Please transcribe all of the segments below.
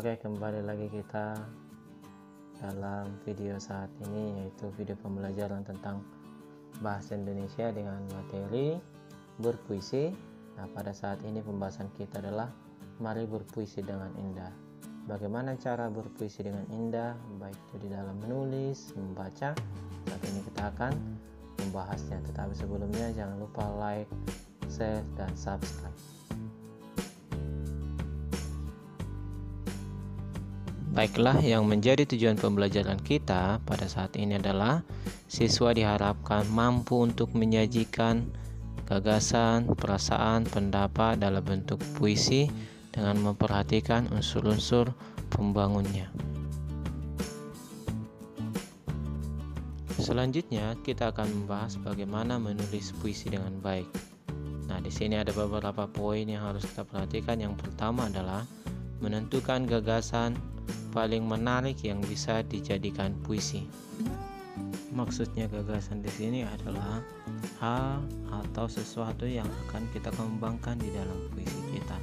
Oke, kembali lagi kita dalam video saat ini, yaitu video pembelajaran tentang bahasa Indonesia dengan materi berpuisi. Nah, pada saat ini pembahasan kita adalah mari berpuisi dengan indah. Bagaimana cara berpuisi dengan indah, baik itu di dalam menulis, membaca. Saat ini kita akan membahasnya, tetapi sebelumnya jangan lupa like, share, dan subscribe. Baiklah, yang menjadi tujuan pembelajaran kita pada saat ini adalah siswa diharapkan mampu untuk menyajikan gagasan, perasaan, pendapat dalam bentuk puisi dengan memperhatikan unsur-unsur pembangunnya. Selanjutnya, kita akan membahas bagaimana menulis puisi dengan baik. Nah, di sini ada beberapa poin yang harus kita perhatikan. Yang pertama adalah menentukan gagasan paling menarik yang bisa dijadikan puisi. Maksudnya gagasan di sini adalah hal atau sesuatu yang akan kita kembangkan di dalam puisi kita.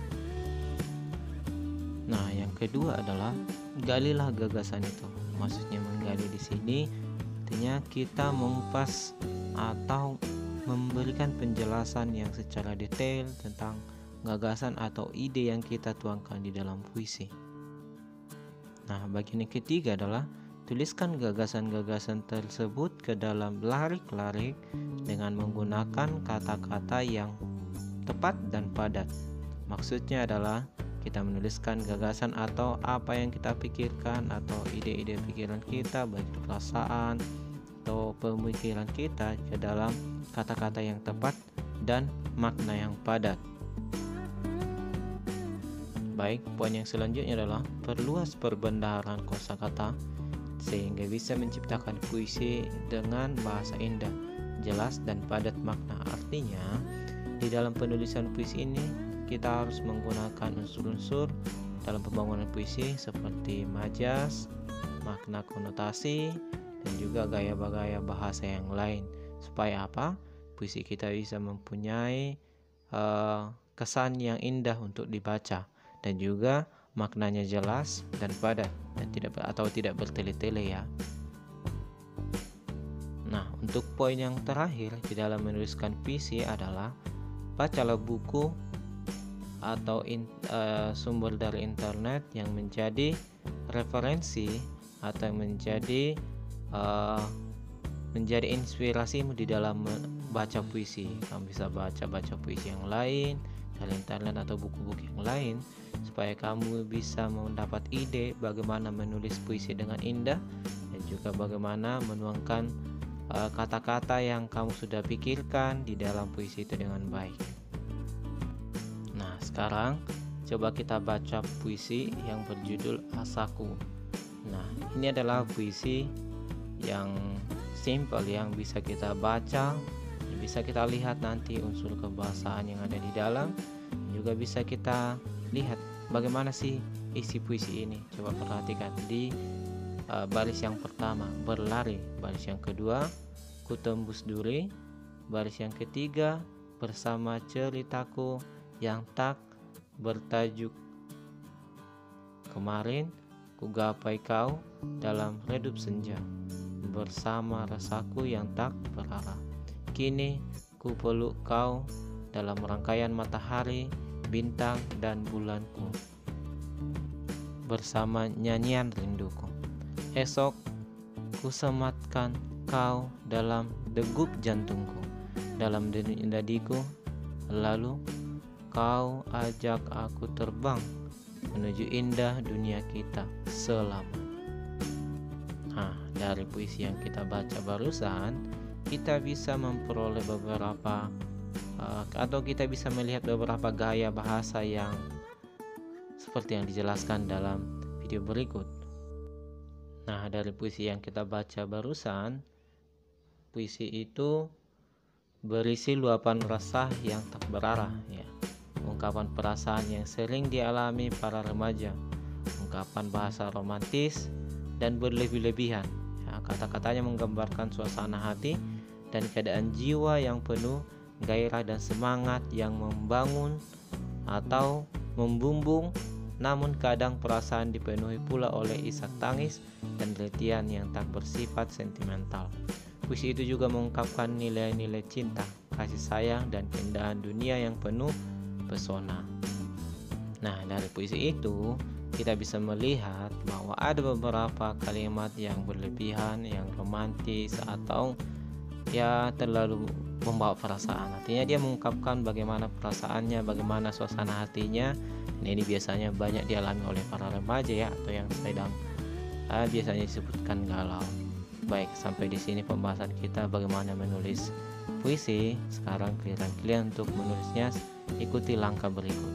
Nah, yang kedua adalah galilah gagasan itu. Maksudnya menggali di sini artinya kita mengupas atau memberikan penjelasan yang secara detail tentang gagasan atau ide yang kita tuangkan di dalam puisi. Nah, bagian yang ketiga adalah tuliskan gagasan-gagasan tersebut ke dalam larik-larik dengan menggunakan kata-kata yang tepat dan padat. Maksudnya adalah kita menuliskan gagasan atau apa yang kita pikirkan atau ide-ide pikiran kita, baik perasaan atau pemikiran kita, ke dalam kata-kata yang tepat dan makna yang padat. Baik, poin yang selanjutnya adalah perluas perbendaharaan kosakata sehingga bisa menciptakan puisi dengan bahasa indah, jelas, dan padat makna. Artinya, di dalam penulisan puisi ini kita harus menggunakan unsur-unsur dalam pembangunan puisi seperti majas, makna konotasi, dan juga gaya-gaya bahasa yang lain. Supaya apa? Puisi kita bisa mempunyai kesan yang indah untuk dibaca, dan juga maknanya jelas dan padat dan tidak bertele-tele ya. Nah, untuk poin yang terakhir di dalam menuliskan puisi adalah bacalah buku atau sumber dari internet yang menjadi referensi atau yang menjadi inspirasimu di dalam membaca puisi. Kamu bisa baca puisi yang lain dari internet atau buku-buku yang lain, supaya kamu bisa mendapat ide bagaimana menulis puisi dengan indah dan juga bagaimana menuangkan kata-kata yang kamu sudah pikirkan di dalam puisi itu dengan baik. Nah, sekarang coba kita baca puisi yang berjudul Asaku. Nah, ini adalah puisi yang simple yang bisa kita baca, bisa kita lihat nanti unsur kebahasaan yang ada di dalam, juga bisa kita lihat bagaimana sih isi puisi ini. Coba perhatikan di baris yang pertama, berlari. Baris yang kedua, ku tembus duri. Baris yang ketiga, bersama ceritaku yang tak bertajuk kemarin, ku gapai kau dalam redup senja, bersama rasaku yang tak berarah. Kini ku peluk kau dalam rangkaian matahari, bintang, dan bulanku, bersama nyanyian rinduku. Esok ku sematkan kau dalam degup jantungku, dalam nadiku. Lalu kau ajak aku terbang menuju indah dunia kita selama. Nah, dari puisi yang kita baca barusan, kita bisa memperoleh beberapa atau kita bisa melihat beberapa gaya bahasa yang seperti yang dijelaskan dalam video berikut. Nah, dari puisi yang kita baca barusan, puisi itu berisi luapan resah yang tak berarah ya, ungkapan perasaan yang sering dialami para remaja, ungkapan bahasa romantis dan berlebih-lebihan ya, kata-katanya menggambarkan suasana hati dan keadaan jiwa yang penuh gairah dan semangat yang membangun atau membumbung namun kadang perasaan dipenuhi pula oleh isak tangis dan relatian yang tak bersifat sentimental. Puisi itu juga mengungkapkan nilai-nilai cinta, kasih sayang, dan keindahan dunia yang penuh pesona. Nah, dari puisi itu kita bisa melihat bahwa ada beberapa kalimat yang berlebihan, yang romantis, atau ya terlalu membawa perasaan. Artinya dia mengungkapkan bagaimana perasaannya, bagaimana suasana hatinya. Dan ini biasanya banyak dialami oleh para remaja ya, atau yang sedang biasanya disebutkan galau. Baik, sampai di sini pembahasan kita bagaimana menulis puisi. Sekarang giliran untuk menulisnya, ikuti langkah berikut.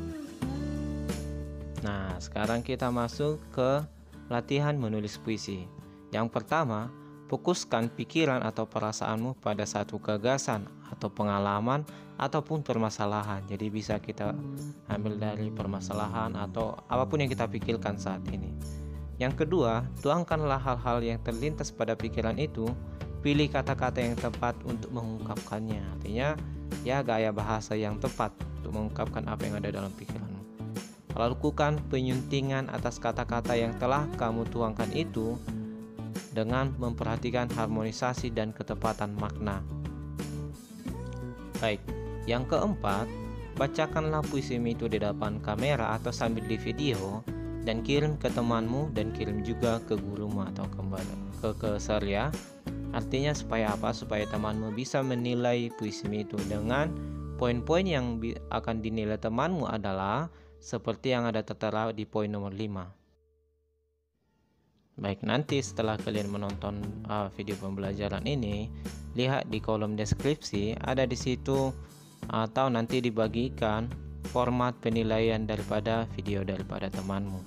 Nah, sekarang kita masuk ke latihan menulis puisi. Yang pertama, fokuskan pikiran atau perasaanmu pada satu gagasan atau pengalaman ataupun permasalahan. Jadi bisa kita ambil dari permasalahan atau apapun yang kita pikirkan saat ini. Yang kedua, tuangkanlah hal-hal yang terlintas pada pikiran itu. Pilih kata-kata yang tepat untuk mengungkapkannya. Artinya ya gaya bahasa yang tepat untuk mengungkapkan apa yang ada dalam pikiranmu. Lakukan penyuntingan atas kata-kata yang telah kamu tuangkan itu dengan memperhatikan harmonisasi dan ketepatan makna. Baik, yang keempat, bacakanlah puisimu itu di depan kamera atau sambil di video dan kirim ke temanmu dan kirim juga ke gurumu atau ke sir ya. Artinya supaya apa? Supaya temanmu bisa menilai puisimu itu. Dengan poin-poin yang akan dinilai temanmu adalah seperti yang ada tertera di poin nomor 5. Baik, nanti setelah kalian menonton video pembelajaran ini, lihat di kolom deskripsi, ada di situ atau nanti dibagikan format penilaian daripada video daripada temanmu.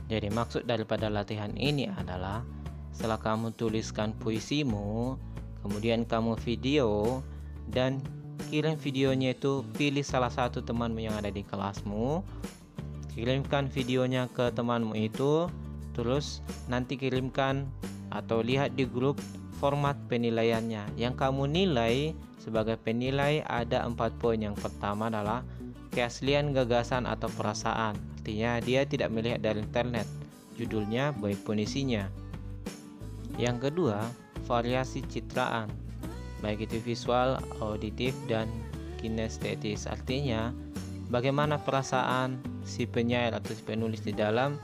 Jadi maksud daripada latihan ini adalah setelah kamu tuliskan puisimu, kemudian kamu video dan kirim videonya itu, pilih salah satu temanmu yang ada di kelasmu, kirimkan videonya ke temanmu itu, terus nanti kirimkan atau lihat di grup format penilaiannya. Yang kamu nilai sebagai penilai ada 4 poin. Yang pertama adalah keaslian gagasan atau perasaan. Artinya dia tidak melihat dari internet, judulnya baik pun isinya. Yang kedua, variasi citraan, baik itu visual, auditif, dan kinestetis. Artinya bagaimana perasaan si penyair atau si penulis di dalam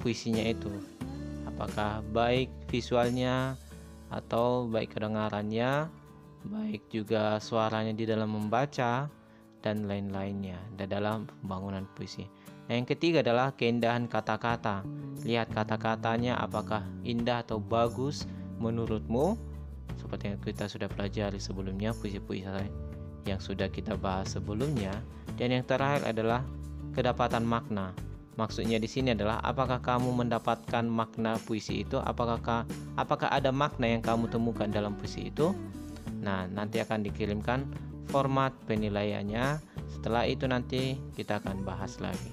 puisinya itu, apakah baik visualnya atau baik kedengarannya, baik juga suaranya di dalam membaca dan lain-lainnya dalam pembangunan puisi. Nah, yang ketiga adalah keindahan kata-kata. Lihat kata-katanya apakah indah atau bagus menurutmu, seperti yang kita sudah pelajari sebelumnya, puisi-puisi yang sudah kita bahas sebelumnya. Dan yang terakhir adalah kedapatan makna. Maksudnya di sini adalah apakah kamu mendapatkan makna puisi itu, apakah ada makna yang kamu temukan dalam puisi itu. Nah, nanti akan dikirimkan format penilaiannya. Setelah itu nanti kita akan bahas lagi.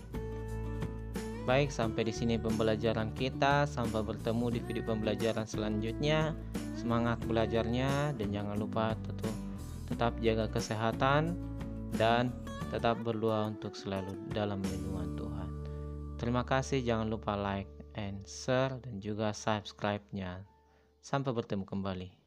Baik, sampai di sini pembelajaran kita. Sampai bertemu di video pembelajaran selanjutnya. Semangat belajarnya dan jangan lupa tetap jaga kesehatan dan tetap berdoa untuk selalu dalam lindungan Tuhan. Terima kasih, jangan lupa like and share dan juga subscribe-nya. Sampai bertemu kembali.